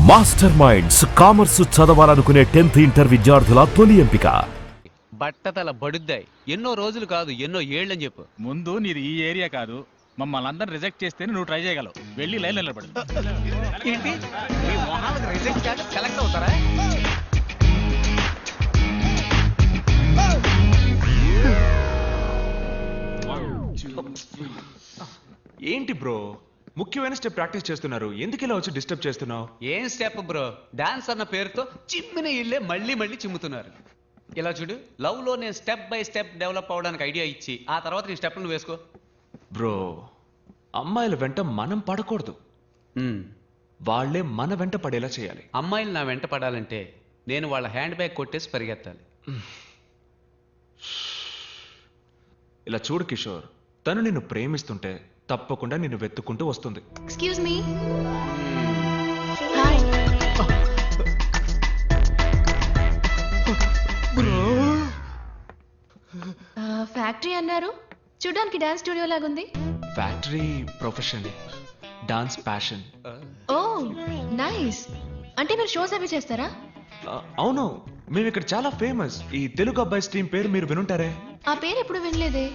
Master minds commerce చదవాలనుకునే 10th inter విద్యార్థుల తొలి ఎంపిక. బట్టతల బడుద్దాయి ఎన్నో రోజులు కాదు ఎన్నో ఏళ్ళని చెప్పు. ముందు నీది ఈ ఏరియా కాదు, మమ్మల్ని అందరిని రిజెక్ట్ చేస్తేనే నువ్వు ట్రై చేయగలవు. వెళ్ళి లైన్ నిలబడు. ఏంటి మీ మొహాలకు రిజెక్ట్ కాక సెలెక్ట్ అవుతారా? ఏంటి బ్రో, ముఖ్యమైన స్టెప్ ప్రాక్టీస్ చేస్తున్నారు, ఎందుకు ఇలా వచ్చి డిస్టర్బ్ చేస్తున్నావు? ఏం స్టెప్ బ్రో, డాన్స్ అన్న పేరుతో చిమ్మిన ఇల్లే మళ్ళీ మళ్ళీ చిమ్ముతున్నారు. ఇలా చూడు, లవ్ లో నేను స్టెప్ బై స్టెప్ డెవలప్ అవడానికి ఐడియా ఇచ్చి ఆ తర్వాత నీ స్టెప్ నువ్వు వేసుకో. బ్రో, అమ్మాయిల వెంట మనం పడకూడదు, వాళ్ళే మన వెంట పడేలా చేయాలి. అమ్మాయిలు నా వెంట పడాలంటే నేను వాళ్ళ హ్యాండ్ బ్యాగ్ కొట్టేసి పరిగెత్తాలి. ఇలా చూడు కిషోర్, తను నిన్ను ప్రేమిస్తుంటే తప్పకుండా నిన్ను వెతుక్కుంటూ వస్తుంది. Excuse me. హాయ్. ఫ్యాక్టరీ అన్నారు, చూడడానికి డాన్స్ స్టూడియో లాగుంది. Factory profession, dance passion. Oh nice. అంటే మీరు షోస్ అవి చేస్తారా? అవును, మేము ఇక్కడ చాలా ఫేమస్. ఈ తెలుగు అబ్బాయి టీం పేరు మీరు వినుంటారే. ఆ పేరు ఎప్పుడు వినలేదే.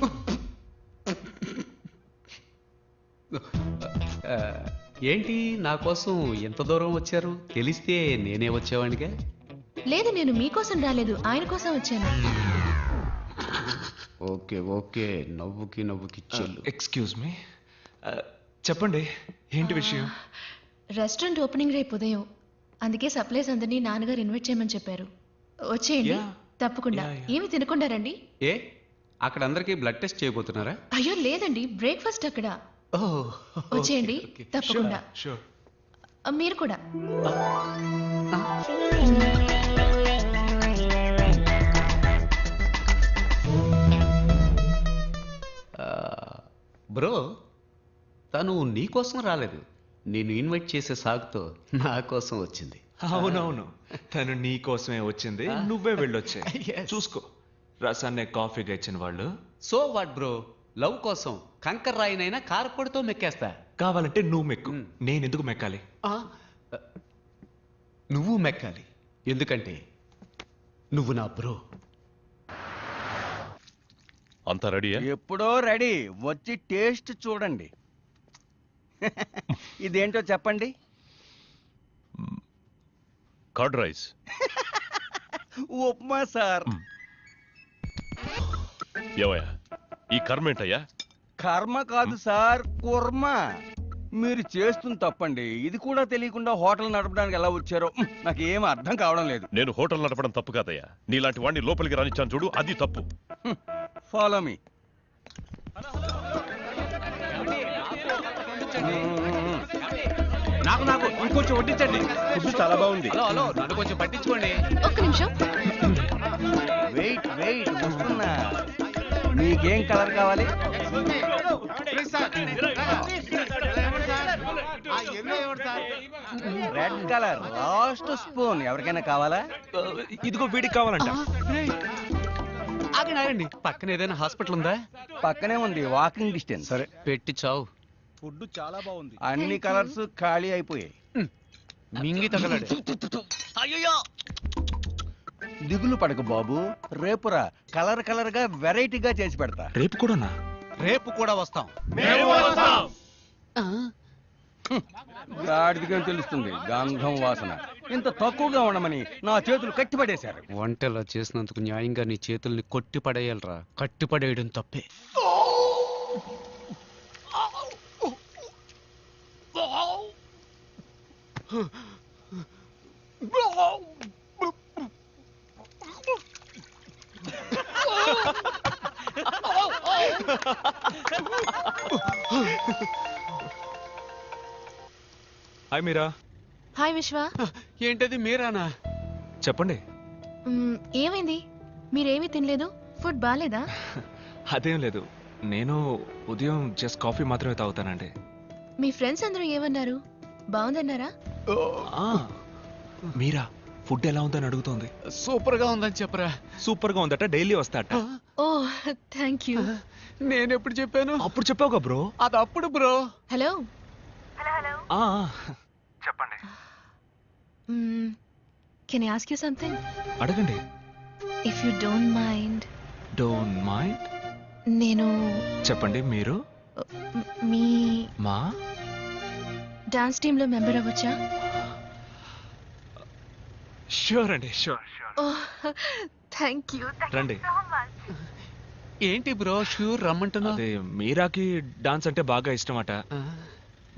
ఏంటి నా కోసం ఎంత దూరం వచ్చారు? తెలిస్తే నేనే వచ్చేవాడిగా. లేదు, నేను మీకోసం రాలేదు, ఆయన కోసం వచ్చాను. ఓకే ఓకే, నవ్వుకి చెల్లు. ఎక్స్క్యూజ్ మీ, చెప్పండి ఏంటి విషయం? రెస్టారెంట్ ఓపెనింగ్ రేపు ఉదయం, అందుకే సప్లైస్ అందరినీ నాన్నగారు ఇన్వైట్ చేయమని చెప్పారు. వచ్చేయండి. తప్పకుండా. ఏమి తినకుండా రండి. ఏ అక్కడ అందరికీ బ్లడ్ టెస్ట్ చేయబోతున్నారా? అయ్యో లేదండి, బ్రేక్ఫాస్ట్ అక్కడ. వచ్చేయండి తప్పకుండా. మీరు కూడా. బ్రో, తను నీ కోసం రాలేదు, నేను ఇన్వైట్ చేసే సాగుతో నా కోసం వచ్చింది. అవునవును, తను నీ కోసమే వచ్చింది, నువ్వే వెళ్ళొచ్చే. చూసుకో, రసాన్నే కాఫీగా ఇచ్చిన వాళ్ళు. సో వాట్ బ్రో, లవ్ కోసం కంకర్ రాయినైనా కారపొడితో మెక్కేస్తా. కావాలంటే నువ్వు మెక్కు, నేను ఎందుకు మెక్కాలి? నువ్వు మెక్కాలి, ఎందుకంటే నువ్వు నా బ్రో. అంతా రెడీయా? ఎప్పుడో రెడీ, వచ్చి టేస్ట్ చూడండి. ఇదేంటో చెప్పండి. Curd rice. ఉప్మా సార్. ఏవయ్యా, ఈ కర్మ ఏంటయ్యా? కర్మ కాదు సార్, కుర్మ. మీరు చేస్తుంది తప్పండి. ఇది కూడా తెలియకుండా హోటల్ నడపడానికి ఎలా వచ్చారో నాకు ఏం అర్థం కావడం లేదు. నేను హోటల్ నడపడం తప్పు కాదయ్యా, నీలాంటి వాడిని లోపలికి రానిచ్చాను చూడు, అది తప్పు. Follow me. నాకు ఇంకొంచెం వడ్డించండి. ఫుడ్ చాలా బాగుంది. హలో, నన్ను కొంచెం పట్టించుకోండి. ఒక్క నిమిషం. వెయిట్ వస్తున్నా. మీకేం కలర్ కావాలి? Red colour, last spoon. ఎవరికైనా కావాలా? ఇదిగో వీడికి కావాలంట. ఆగండి, పక్కన ఏదైనా హాస్పిటల్ ఉందా? పక్కనే ఉంది, వాకింగ్ డిస్టెన్స్. సరే పెట్టి చావు. ఫుడ్ చాలా బాగుంది. అన్ని కలర్స్ ఖాళీ అయిపోయాయి. మింగి తగలడు. అయ్యో, దిగులు పడకు బాబు, రేపురా కలర్ గా వెరైటీగా చేసి పెడతా. రేపు కూడానా? రేపు కూడా వస్తాం. గాడిదిగా తెలుస్తుంది గంధం వాసన. ఇంత తక్కువగా ఉండమని నా చేతులు కట్టిపడేశారు. వంటలా చేసినందుకు న్యాయంగా నీ చేతుల్ని కొట్టి పడేయాలరా. కట్టి పడేయడం తప్పే. హాయ్ మీరా. హాయ్ విశ్వ. ఏంటది మీరానా? చెప్పండి. ఏమైంది? మీరేమీ తినలేదు? ఫుడ్ బాగాలేదా? అదేం లేదు, నేను ఉదయం జస్ట్ కాఫీ మాత్రమే తాగుతానండి. మీ ఫ్రెండ్స్ అందరూ ఏమన్నారు? బాగుందన్నారా? మీరా ఫుడ్ ఎలా ఉందని అడుగుతోంది. సూపర్ గా ఉందని చెప్పరా. సూపర్ గా ఉందట, డైలీ వస్తాట. Oh thank you. నేనెప్పుడు చెప్పాను? అప్పుడు చెప్పావుగా బ్రో. అది అప్పుడు బ్రో. హలో. చెప్పండి. Can I ask you something? అడగండి. If you don't mind. Don't mind. నేను చెప్పండి. మీరు మీ మా డాన్స్ టీంలో మెంబర్ అవ్వచ్చా? ష్యూర్ అండి, ష్యూర్. Thank you. రండి. ఏంటి బ్రో షూర్ రమ్మంటున్నావు? అదే మీరాకి డాన్స్ అంటే బాగా ఇష్టమట.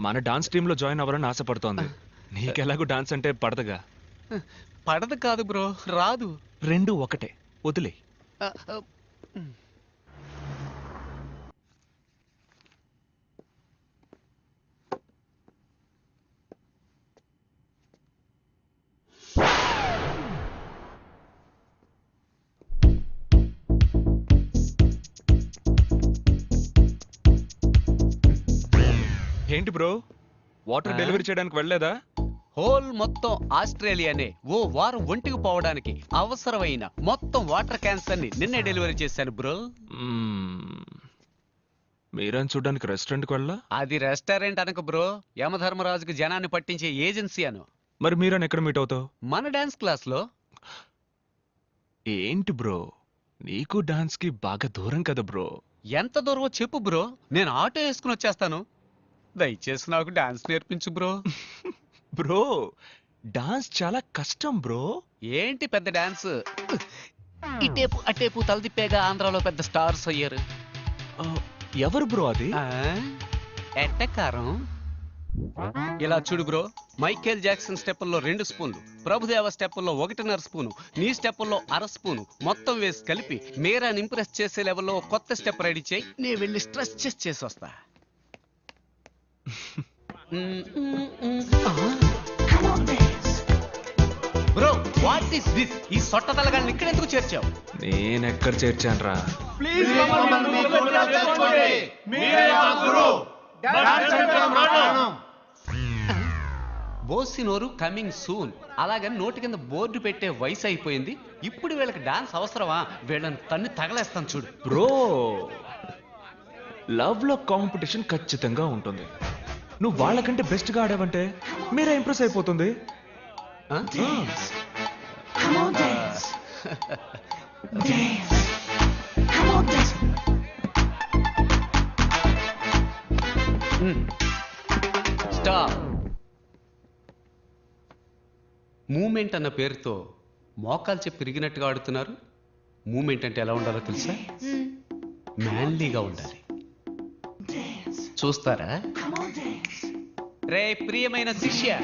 మన డాన్స్ టీమ్ లో జాయిన్ అవ్వాలని ఆశపడుతోంది. నీకెలాగో డాన్స్ అంటే పడదుగా. పడదు కాదు బ్రో, రాదు. రెండు ఒకటే, వదిలే. ఏంటి బ్రో, వాటర్ డెలివరీ చేయడానికి వెళ్ళలేదా? హోల్ మొత్తం ఆస్ట్రేలియానే ఓ వారం ఒంటికి పోవడానికి అవసరమైన మొత్తం వాటర్ క్యాన్స్ అన్ని నిన్నే డెలివరీ చేశాను బ్రో. మీరని చూడడానికి రెస్టారెంట్కి వెళ్ళా? అది రెస్టారెంట్ అనక బ్రో, యమధర్మరాజుకి జనాన్ని పట్టించే ఏజెన్సీ అను. మరి మీరని ఎక్కడ మీట్ అవుతావు? మన డాన్స్ క్లాస్ లో. ఏంటి బ్రో, నీకు డాన్స్ కి బాగా దూరం కదా బ్రో. ఎంత దూరమో చెప్పు బ్రో, నేను ఆటో వేసుకుని వచ్చేస్తాను. దయచేసి నాకు డాన్స్ నేర్పించు బ్రో. బ్రో, డాన్స్ చాలా కష్టం బ్రో. ఏంటి పెద్ద డాన్స్, ఇటేపు అటేపు తలదిప్పేగా ఆంధ్రాలో పెద్ద స్టార్స్ అయ్యారు. ఎవరు బ్రో అది? ఎట్టకారం. ఇలా చూడు బ్రో, మైకేల్ జాక్సన్ స్టెప్పుల్లో 2 స్పూన్లు, ప్రభుదేవ స్టెప్పుల్లో 1.5 స్పూను, నీ స్టెప్పుల్లో 1/2 స్పూను మొత్తం వేసి కలిపి మీరాని ఇంప్రెస్ చేసే లెవెల్లో కొత్త స్టెప్ రెడీ చేయి. నేను వెళ్ళి స్ట్రెస్ చేసి వస్తా. Bro what is this? ఈ సొట్ట తలగాన్ని ఇక్కడ ఎందుకు చేర్చావు? నేనెక్కడ చేర్చాను రా? బోసినోరు కమింగ్ సూన్ అలాగని నోటి కింద బోర్డు పెట్టే వయసు అయిపోయింది. ఇప్పుడు వీళ్ళకి డాన్స్ అవసరమా? వీళ్ళని తన్ని తగలేస్తాను చూడు. బ్రో, లవ్ లో కాంపిటీషన్ ఖచ్చితంగా ఉంటుంది. నువ్వు వాళ్ళకంటే బెస్ట్ గా ఆడావంటే మీరే ఇంప్రెస్ అయిపోతుంది. స్టాప్. మూమెంట్ అన్న పేరుతో మోకాలు చెప్పి తిరిగినట్టుగా ఆడుతున్నారు. మూమెంట్ అంటే ఎలా ఉండాలో తెలుసా? మ్యాన్లీగా ఉండాలి. చూస్తారా? రే ప్రియమైన శిష్య,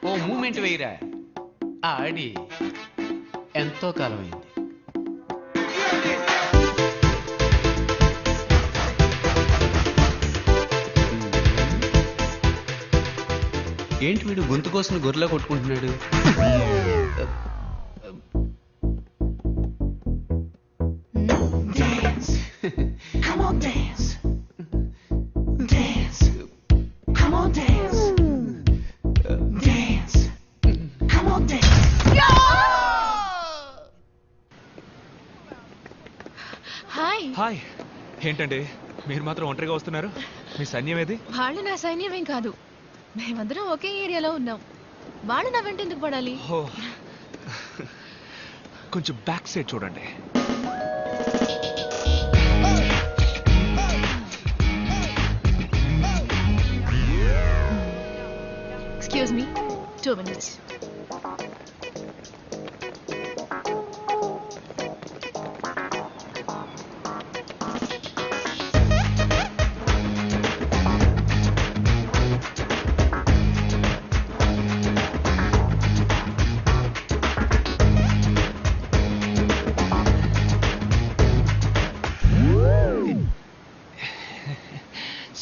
ఓ మూమెంట్ వేయరా. ఆడి ఎంతో కాలమైంది. ఏంటి వీడు గొంతు కోసం గొర్రెలా కొట్టుకుంటున్నాడు? హాయ్. హాయ్. ఏంటండి మీరు మాత్రం ఒంటరిగా వస్తున్నారు? మీ సైన్యం ఏది? వాళ్ళు నా సైన్యమేం కాదు, మేమందరం ఒకే ఏరియాలో ఉన్నాం. వాళ్ళు నా వెంట ఎందుకు పడాలి? ఓ, కొంచెం బ్యాక్ సైడ్ చూడండి. Excuse me, 2 minutes.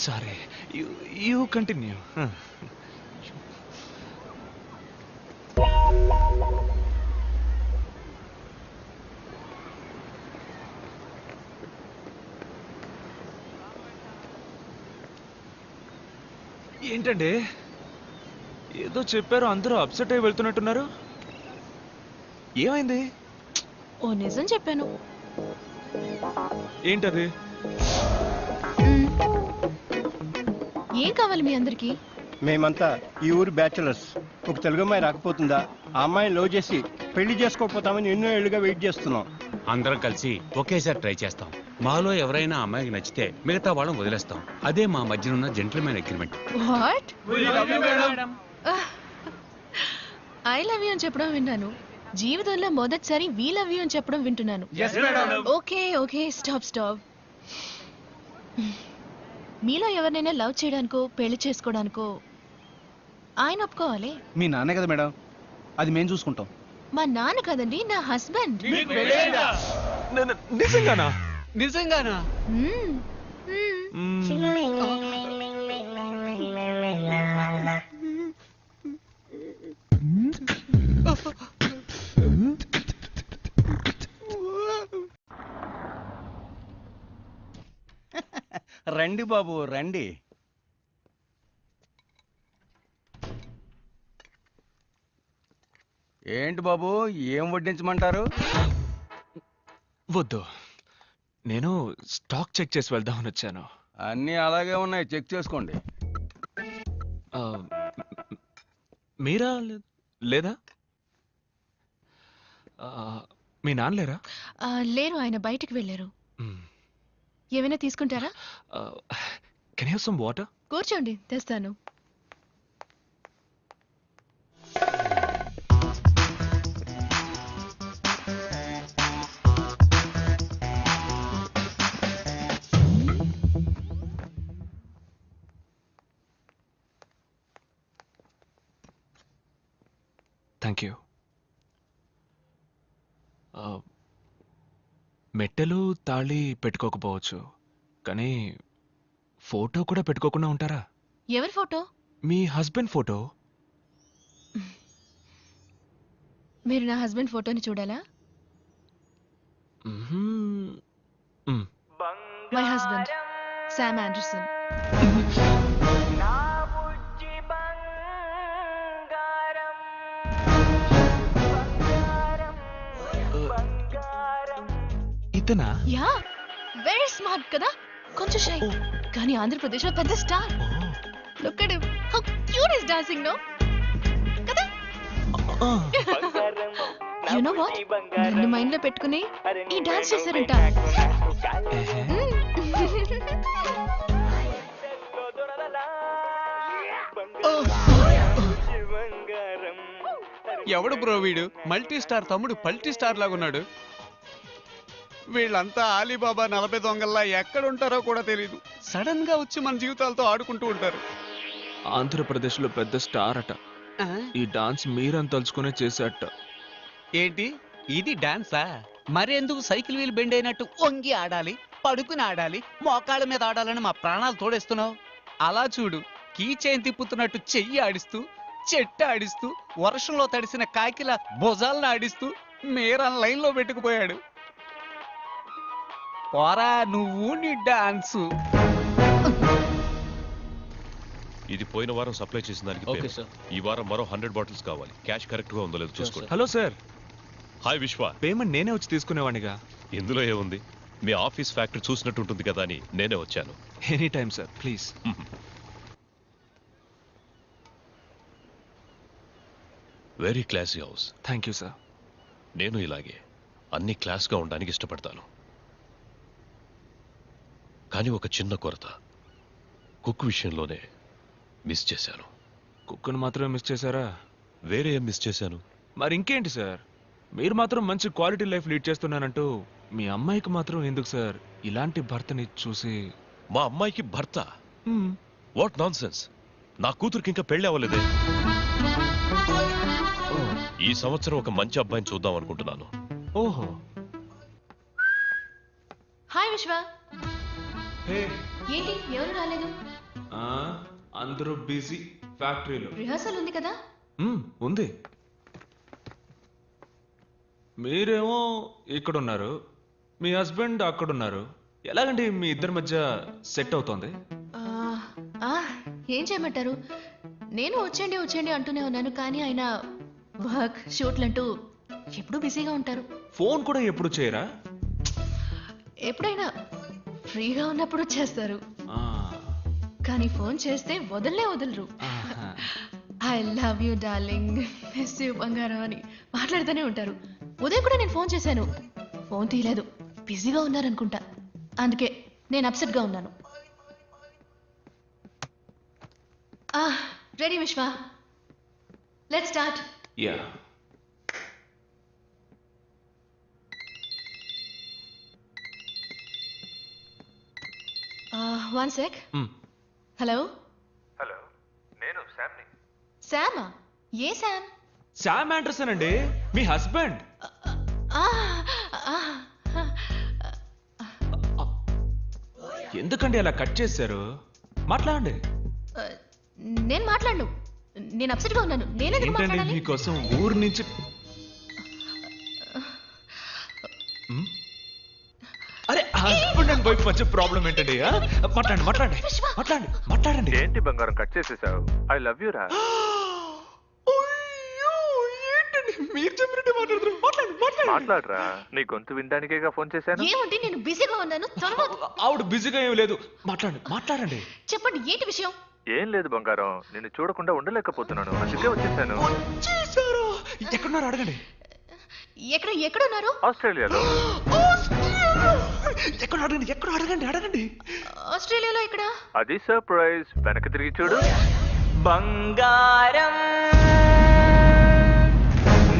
Sorry, you continue. ఏంటండి ఏదో చెప్పారు, అందరూ అప్సెట్ అయి వెళ్తున్నట్టున్నారు. ఏమైంది? ఓ నిజం చెప్పాను. ఏంటది? ఏం కావాలి మీ అందరికి? మేమంతా ఈ ఊరు బ్యాచులర్స్. ఒక తెలుగు అమ్మాయి రాకపోతుందా, ఆ అమ్మాయిని లవ్ చేసి పెళ్లి చేసుకోకపోతామని ఎన్నో ఏళ్ళుగా వెయిట్ చేస్తున్నాం. అందరం కలిసి ఒకేసారి ట్రై చేస్తాం. మాలో ఎవరైనా అమ్మాయికి నచ్చితే మిగతా వాళ్ళని వదిలేస్తాం. అదే మా మధ్యన ఉన్న gentlemen agreement. What I love you అని చెప్పడం విన్నాను, జీవితంలో మొదటిసారి వీ లవ్ యూ అని చెప్పడం వింటున్నాను. Okay okay stop. మీలో ఎవరినైనా లవ్ చేయడానికో పెళ్లి చేసుకోవడానికో ఆయన ఒప్పుకోవాలి. మీ నాన్నే కదా మేడం, అది మేము చూసుకుంటాం. మా నాన్న కదండి, నా హస్బెండ్. నిజంగానా? నిజంగానా? రండి బాబు రండి. ఏంటి బాబు, ఏం వడ్డించమంటారు? వద్దు, నేను స్టాక్ చెక్ చేసి వెళ్దామని వచ్చాను. అన్నీ అలాగే ఉన్నాయి, చెక్ చేసుకోండి. ఆ, మీరా లేదా? మీ నాన్న లేరా? లేరు, ఆయన బయటికి వెళ్ళారు. ఏమైనా తీసుకుంటారా? Can have some water? కూర్చోండి, తెస్తాను. Thank you. మెట్టెలు తాళి పెట్టుకోకపోవచ్చు, కానీ ఫోటో కూడా పెట్టుకోకుండా ఉంటారా? ఎవరి ఫోటో? మీ హస్బెండ్ ఫోటో. మీరు నా హస్బెండ్ ఫోటోని చూడాలా? My husband Sam Anderson. ఇతనా? యా, వెరీ స్మార్ట్ కదా, కొంచెం షై, కానీ ఆంధ్రప్రదేశ్ లో పెద్ద star. Look at him, how cute is dancing no కదా. యు నో వాట్, నన్ను మైండ్ లో పెట్టుకుని ఈ డాన్స్ చేశారంట. ఎవడు బ్రో వీడు? మల్టీ స్టార్ తమ్ముడు పల్టీ స్టార్ లాగా ఉన్నాడు. వీళ్ళంతా ఆలీబాబా 40 దొంగల్లా ఎక్కడుంటారో కూడా తెలీదు. సడన్ గా వచ్చి మన జీవితాలతో ఆడుకుంటూ ఉంటారు. ఆంధ్రప్రదేశ్ లో పెద్ద స్టార్ అట. ఈ డాన్స్ మీరని తలుచుకునే చేసేట. ఏంటి ఇది డాన్సా? మరెందుకు సైకిల్ వీల్ బెండ్ అయినట్టు వంగి ఆడాలి, పడుకుని ఆడాలి, మోకాళ్ళ మీద ఆడాలని మా ప్రాణాలు తోడేస్తున్నావు? అలా చూడు, కీ చైన్ తిప్పుతున్నట్టు చెయ్యి ఆడిస్తూ, చెట్టు ఆడిస్తూ, వర్షంలో తడిసిన కాకిల భుజాలను ఆడిస్తూ మీరన్ లైన్ లో పెట్టుకుపోయాడు. పోరా నువ్వు నీ డాన్సు. ఇది పోయిన వారం సప్లై చేసిన దానికి ఓకే పేరు. సార్. ఈ వారం మరో 100 బాటిల్స్ కావాలి. క్యాష్ కరెక్ట్ గా ఉందో లేదో చూసుకోండి. హలో సార్, హాయ్ విశ్వ. పేమెంట్ నేనే వచ్చి తీసుకునేవాడిగా. ఇందులో ఏముంది, మీ ఆఫీస్ ఫ్యాక్టరీ చూసినట్టు ఉంటుంది కదా అని నేనే వచ్చాను. Any time sir, please. Very classy house. Thank you sir. నేను ఇలాగే అన్ని క్లాస్ గా ఉండడానికి ఇష్టపడతాను. కానీ ఒక చిన్న కొరత, కుక్ విషయంలోనే మిస్ చేశాను. కుక్కను మాత్రమే మిస్ చేశారా? వేరే ఏం మిస్ చేశాను? మరి ఇంకేంటి సార్, మీరు మాత్రం మంచి క్వాలిటీ లైఫ్ లీడ్ చేస్తున్నానంటూ మీ అమ్మాయికి మాత్రం ఎందుకు సార్ ఇలాంటి భర్తని చూసి? మా అమ్మాయికి భర్త? What non sense. నా కూతురికి ఇంకా పెళ్లి అవ్వలేదే. ఈ సంవత్సరం ఒక మంచి అబ్బాయిని చూద్దాం అనుకుంటున్నాను. ఓహో. హాయ్ విశ్వ. ఏంటి ఎవరు రాలేదు? అందరూ బిజీ ఫ్యాక్టరీలో. రిహార్సల్ ఉంది కదా. ఉంది. మీరేమో ఇక్కడ ఉన్నారు, మీ హస్బెండ్ అక్కడ ఉన్నారు. ఎలాగండి మీ ఇద్దరి మధ్య సెట్ అవుతోంది? ఏం చేయమంటారు, నేను వచ్చేయండి అంటూనే ఉన్నాను, కానీ ఆయన వర్క్ షూట్లంటూ ఎప్పుడు బిజీగా ఉంటారు. ఫోన్ కూడా ఎప్పుడు చేయరా? ఎప్పుడైనా ఫ్రీగా ఉన్నప్పుడు చేస్తారు, కానీ ఫోన్ చేస్తే వదలరు. I love you darling, miss you బంగారం అని మాట్లాడుతూనే ఉంటారు. ఉదయం కూడా నేను ఫోన్ చేశాను, ఫోన్ తీయలేదు, బిజీగా ఉన్నారనుకుంటా. అందుకే నేను అప్సెట్గా ఉన్నాను. రెడీ విశ్వ, let's start. Yeah one sec. Hello hello, నేను శామ్ని. శామా? ఏ శామ్? శామ్ ఆండర్సన్ అండి, మీ హస్బెండ్. ఎందుకండి అలా కట్ చేశారు? మాట్లాడండి. నేను మాట్లాడను, నేను అప్సెట్గా ఉన్నాను. నేనెందుకు ఏంటండి మాట్లాడాలి? మీకోసం ఊరు నుంచి అరే హస్బెండ్ అండ్ వైఫ్ మధ్య ప్రాబ్లం ఏంటండి? మాట్లాడండి మాట్లాడండి మాట్లాడండి మాట్లాడండి. ఏంటి బంగారం కట్ చేసేసావు? ఐ లవ్ యూ రా. మీరు చెప్పినట్టు మాట్లాడరా, నీ గొంతు వినడానికేగా ఫోన్ చేశాను. ఏమంటే నేను బిజీగా ఉన్నాను. త్వరగా ఆవిడ బిజీగా ఏం లేదు, మాట్లాడండి మాట్లాడండి. చెప్పండి, ఏంటి విషయం? ఏం లేదు బంగారం, నిన్ను చూడకుండా ఉండలేకపోతున్నాను, అందుకే వచ్చేసాను. వచ్చేసారు? ఎక్కడున్నారు అడగండి. ఎక్కడున్నారు? ఆస్ట్రేలియాలో. ఎక్కడ అడగండి, ఎక్కడ అడగండి అడగండి. ఆస్ట్రేలియాలో ఎక్కడ? అది సర్ప్రైజ్, వెనక్కి తిరిగి చూడు. బంగారం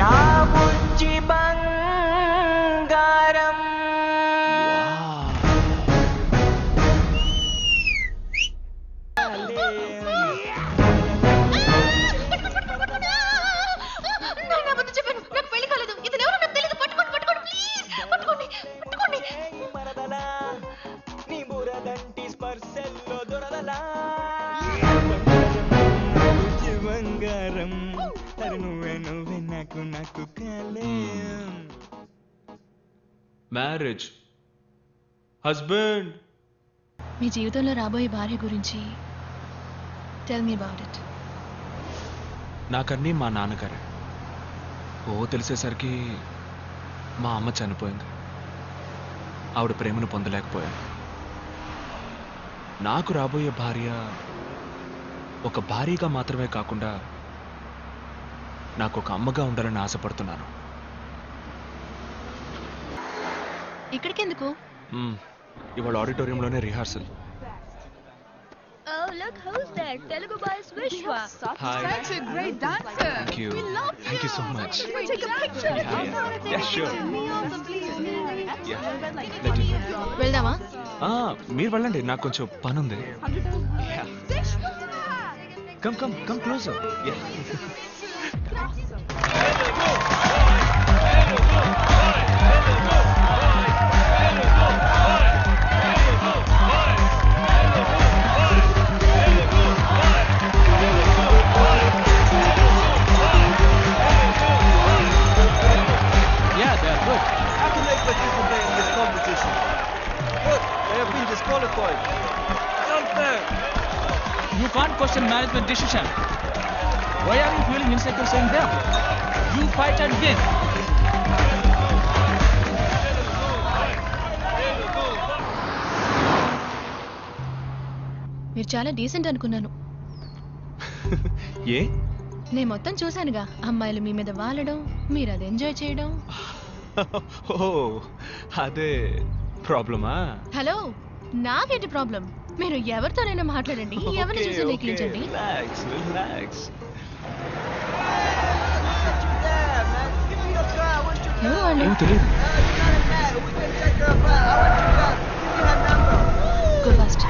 నా బుజ్జి బంగారం. చెప్పాను, నాకు పెళ్లి కాలేదు. ఇది ఎవరో నాకు తెలియదు. పట్టుకోండి పట్టుకోండి, ప్లీజ్ పట్టుకోండి పట్టుకోండి. నీ బురదంటి స్పర్శల్లో దొరదలా. బంగారం నువ్వే నువ్వే నాకు నాకు కలేం. Marriage, husband. మీ జీవితంలో రాబోయే భార్య గురించి టెల్ మీ అబౌట్ ఇట్. నాకన్నీ మా నాన్నగారే. తెలిసేసరికి మా అమ్మ చనిపోయింది. ఆవిడ ప్రేమను పొందలేకపోయాను. నాకు రాబోయే భార్య ఒక భార్యగా మాత్రమే కాకుండా నాకు ఒక అమ్మగా ఉండాలని ఆశపడుతున్నాను. ఇక్కడికెందుకు? ఇవాళ ఆడిటోరియంలోనే rehearsal. Oh, look who's there. Telugu boy Vishwa. Hi. Such a great dancer. Thank you. We love Thank you so much. Take a picture. Yeah, sure. Yeah. వెళ్దామా? మీరు వెళ్ళండి, నాకు కొంచెం పని ఉంది. Come closer. You can't question management decision. Why are you feeling insecure saying them? You fight and win. మీరు చాలా decent అనుకున్నాను. ఏ? నేను మొత్తం చూశానుగా, అమ్మాయిలు మీ మీద వాలడం, మీరు అది ఎంజాయ్ చేయడం. అదే ప్రాబ్లమా? హలో, నాకేంటి ప్రాబ్లం? మీరు ఎవరితోనైనా మాట్లాడండి, ఎవరిని చూసి నెక్కించండి. Go fast.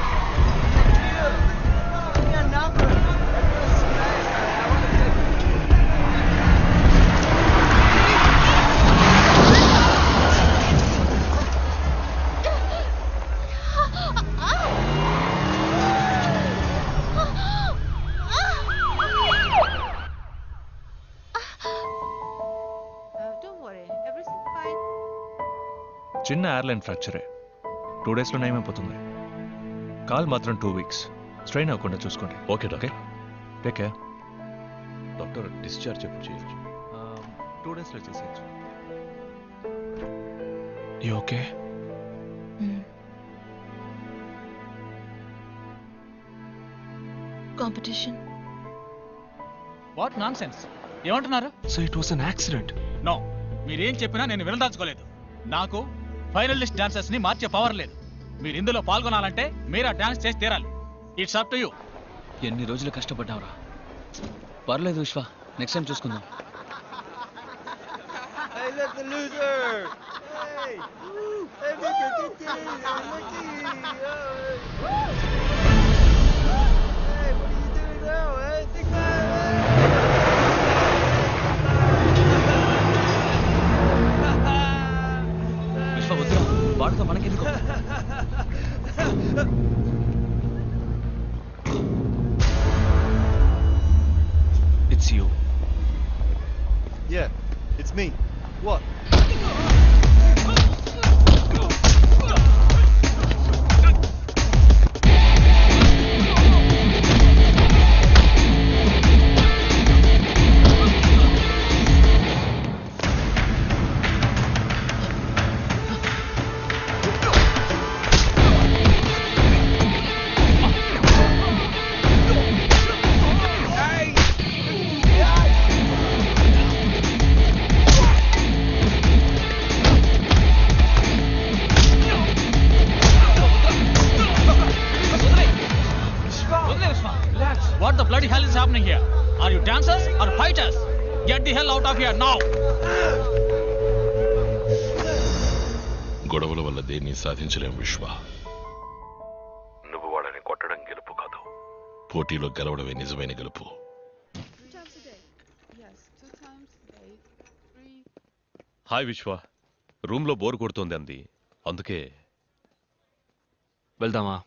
చిన్న ఎయిర్లైన్ ఫ్రాక్చరే, 2 daysలో నయమైపోతుంది. కాల్ మాత్రం 2 weeks. స్ట్రెయిన్ అవ్వకుండా చూసుకోండి. Okay doctor. Take care. Doctor discharge ఎప్పుడు చేయొచ్చు? 2 daysలో చేసేయచ్చు. You okay? Competition what nonsense ఏమంటున్నారు? So it was an accident. No, మీరేం చెప్పినా నేను వినదాల్చుకోలేదు. నాకు ఫైనల్ లిస్ట్ డాన్సర్స్ ని మార్చే పవర్ లేదు. మీరు ఇందులో పాల్గొనాలంటే మీరు ఆ డాన్స్ చేసి తీరాలి. It's up to you. ఎన్ని రోజులు కష్టపడ్డావురా. పర్లేదు విశ్వ, నెక్స్ట్ టైం చూసుకుందాం. Hey, look, the loser! Hey! Hey, look at it! Hey, what are you doing now, eh? Think విశ్వ వద్దురా, వాడితో మనకెందుకు? It's you. Yeah, it's me. What? What the bloody hell is happening here? Are you dancers or fighters? Get the hell out of here now! గొడవల వల్ల దేన్ని సాధించలేం విశ్వ. నువ్వు వాళ్ళని కొట్టడం గెలుపు కాదు, పోటీలో గెలవడమే నిజమైన గెలుపు. హాయ్ విశ్వ, రూమ్లో బోర్ కొడుతోంది అంది, అందుకే. వెళ్దామా?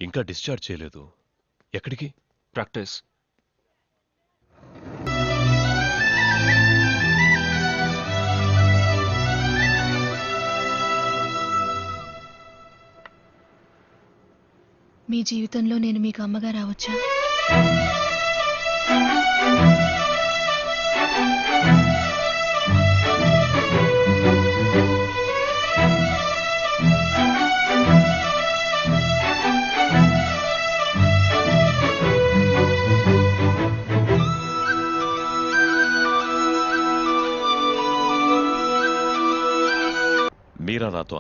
ఇంకా డిశ్చార్జ్ చేయలేదు. ఎక్కడికి? ప్రాక్టీస్. మీ జీవితంలో నేను మీకు అమ్మగా రావచ్చా? మీరా నాతో